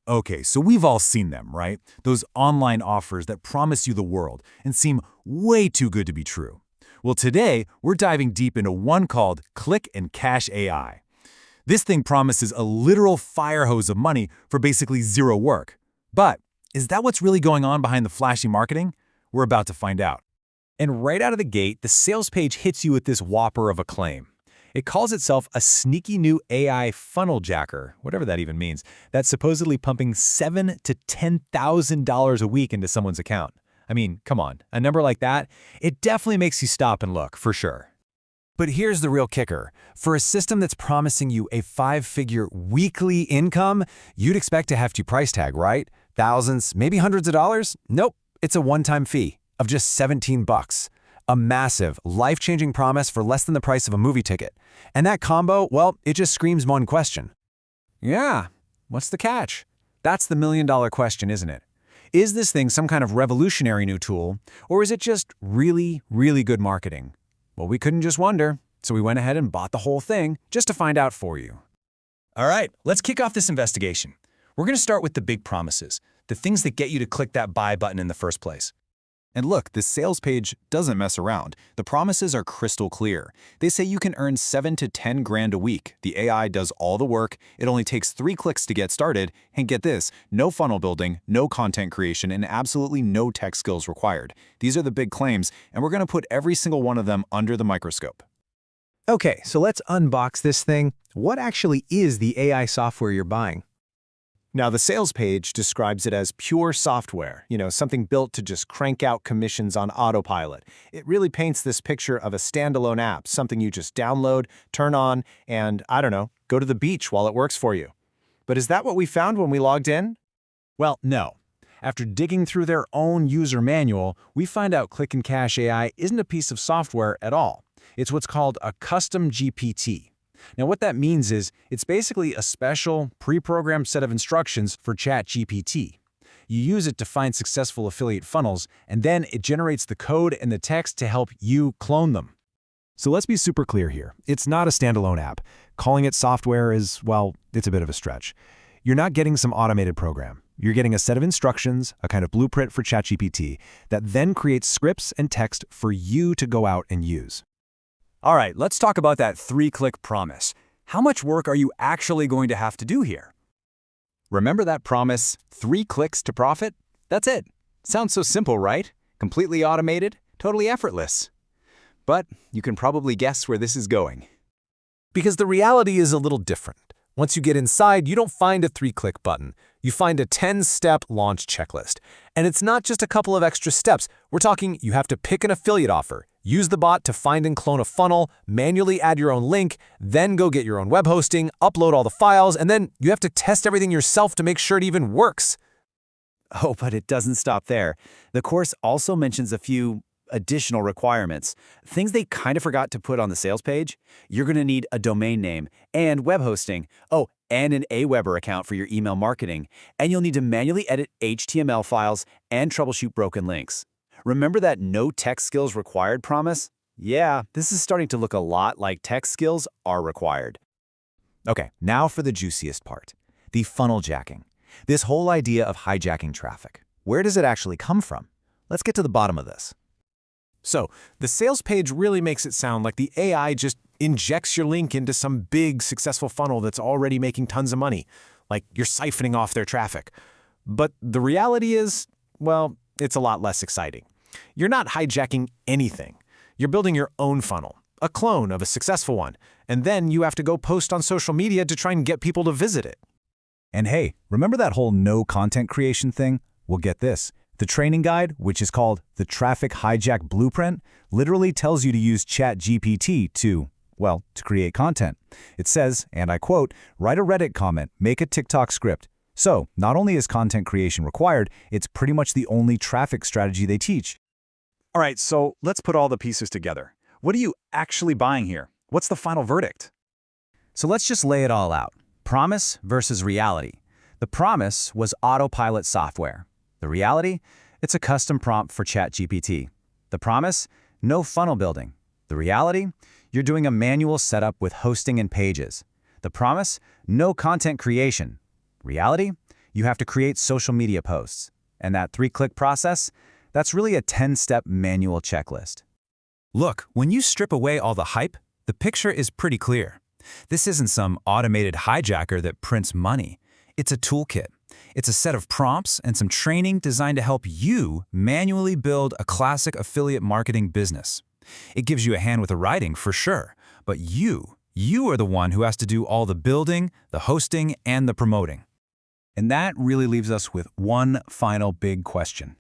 Okay, so we've all seen them, right? Those online offers that promise you the world and seem way too good to be true. Well, today, we're diving deep into one called Click and Cash AI. This thing promises a literal fire hose of money for basically zero work. But is that what's really going on behind the flashy marketing? We're about to find out. And right out of the gate, the sales page hits you with this whopper of a claim. It calls itself a sneaky new AI funnel jacker, whatever that even means, that's supposedly pumping $7,000 to $10,000 a week into someone's account. I mean, come on, a number like that, it definitely makes you stop and look, for sure. But here's the real kicker. For a system that's promising you a 5-figure weekly income, you'd expect a hefty price tag, right? Thousands, maybe hundreds of dollars? Nope, it's a one-time fee of just 17 bucks. A massive, life-changing promise for less than the price of a movie ticket. And that combo, well, it just screams one question. Yeah, what's the catch? That's the million-dollar question, isn't it? Is this thing some kind of revolutionary new tool, or is it just really, really good marketing? Well, we couldn't just wonder, so we went ahead and bought the whole thing just to find out for you. All right, let's kick off this investigation. We're going to start with the big promises, the things that get you to click that buy button in the first place. And look, this sales page doesn't mess around. The promises are crystal clear. They say you can earn 7 to 10 grand a week. The AI does all the work. It only takes 3 clicks to get started. And get this, no funnel building, no content creation, and absolutely no tech skills required. These are the big claims, and we're going to put every single one of them under the microscope. Okay, so let's unbox this thing. What actually is the AI software you're buying? Now, the sales page describes it as pure software, something built to just crank out commissions on autopilot. It really paints this picture of a standalone app, something you just download, turn on, and, I don't know, go to the beach while it works for you. But is that what we found when we logged in? Well, no. After digging through their own user manual, we find out Click and Cash AI isn't a piece of software at all. It's what's called a custom GPT. Now, what that means is it's basically a special, pre-programmed set of instructions for ChatGPT. You use it to find successful affiliate funnels, and then it generates the code and the text to help you clone them. So let's be super clear here. It's not a standalone app. Calling it software is, well, it's a bit of a stretch. You're not getting some automated program. You're getting a set of instructions, a kind of blueprint for ChatGPT, that then creates scripts and text for you to go out and use. All right, let's talk about that 3-click promise. How much work are you actually going to have to do here? Remember that promise, 3 clicks to profit? That's it. Sounds so simple, right? Completely automated, totally effortless. But you can probably guess where this is going. Because the reality is a little different. Once you get inside, you don't find a 3-click button. You find a 10-step launch checklist. And it's not just a couple of extra steps. We're talking you have to pick an affiliate offer, use the bot to find and clone a funnel, manually add your own link, then go get your own web hosting, upload all the files, and then you have to test everything yourself to make sure it even works. Oh, but it doesn't stop there. The course also mentions a few additional requirements. Things they kind of forgot to put on the sales page. You're going to need a domain name and web hosting. Oh, and an Aweber account for your email marketing. And you'll need to manually edit HTML files and troubleshoot broken links. Remember that no tech skills required promise? Yeah, this is starting to look a lot like tech skills are required. Okay, now for the juiciest part, the funnel jacking. This whole idea of hijacking traffic. Where does it actually come from? Let's get to the bottom of this. So, the sales page really makes it sound like the AI just injects your link into some big, successful funnel that's already making tons of money, like you're siphoning off their traffic. But the reality is, well, it's a lot less exciting. You're not hijacking anything. You're building your own funnel, a clone of a successful one, and then you have to go post on social media to try and get people to visit it. And hey, remember that whole no content creation thing? Well, get this. The training guide, which is called the Traffic Hijack Blueprint, literally tells you to use ChatGPT to create content. It says, and I quote, write a Reddit comment, make a TikTok script. So, not only is content creation required, it's pretty much the only traffic strategy they teach. All right, so let's put all the pieces together. What are you actually buying here? What's the final verdict? So let's just lay it all out. Promise versus reality. The promise was autopilot software. The reality? It's a custom prompt for ChatGPT. The promise? No funnel building. The reality? You're doing a manual setup with hosting and pages. The promise? No content creation. Reality? you have to create social media posts. And that 3-click process, that's really a 10-step manual checklist. Look, when you strip away all the hype, the picture is pretty clear. This isn't some automated hijacker that prints money. It's a toolkit. It's a set of prompts and some training designed to help you manually build a classic affiliate marketing business. It gives you a hand with the writing for sure, but you are the one who has to do all the building, the hosting, and the promoting. And that really leaves us with one final big question.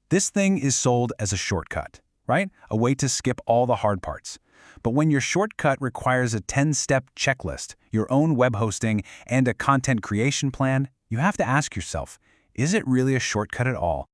This thing is sold as a shortcut, right? A way to skip all the hard parts. But when your shortcut requires a 10-step checklist, your own web hosting, and a content creation plan, you have to ask yourself, is it really a shortcut at all?